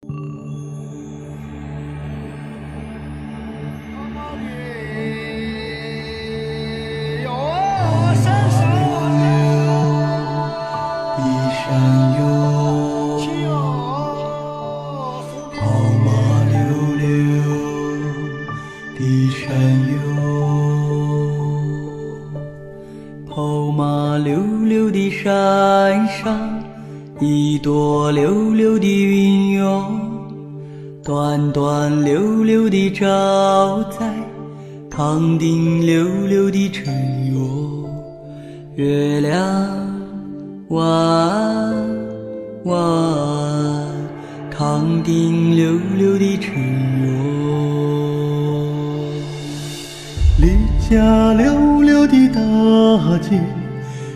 跑马溜溜的山上，一朵溜溜的云哟，端端溜溜地照在堂顶溜溜的城哟。月亮弯弯，堂顶溜溜的城哟。离家溜溜的大姐，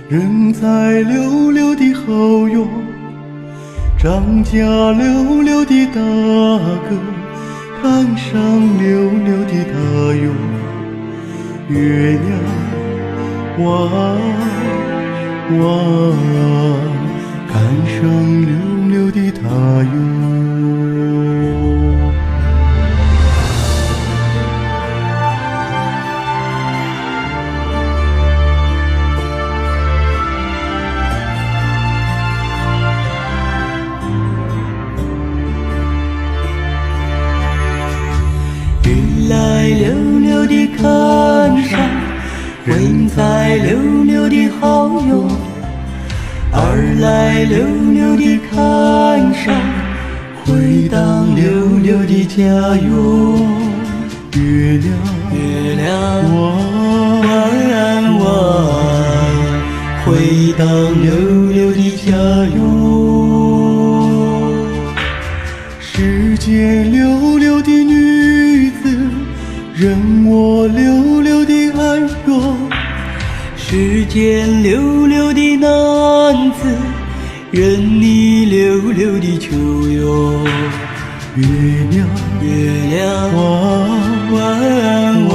人在溜溜的后院。张家溜溜的大哥，看上溜溜的大哟。月亮弯弯，看上溜溜的大哟。一来溜溜地看上混在溜溜的好友，二来溜溜地看上回荡溜溜的家哟。月亮弯弯，回荡溜溜的家哟。世间溜溜的女子，任我溜溜的爱哟。世间溜溜的男子，任你溜溜的求哟。月亮弯弯，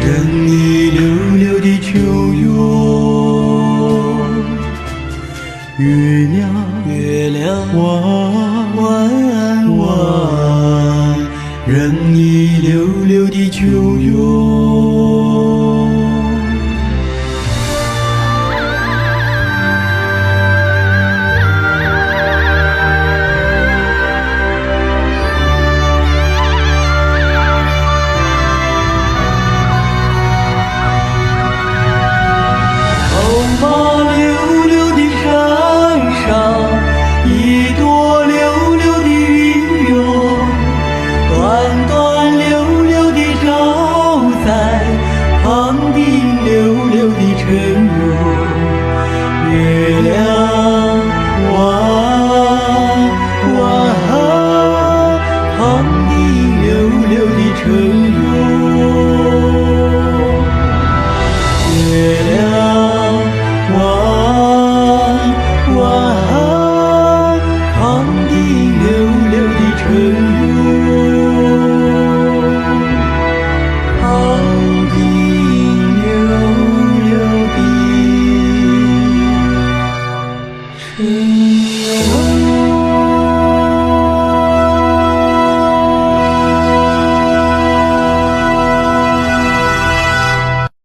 任你溜溜的求哟。月亮弯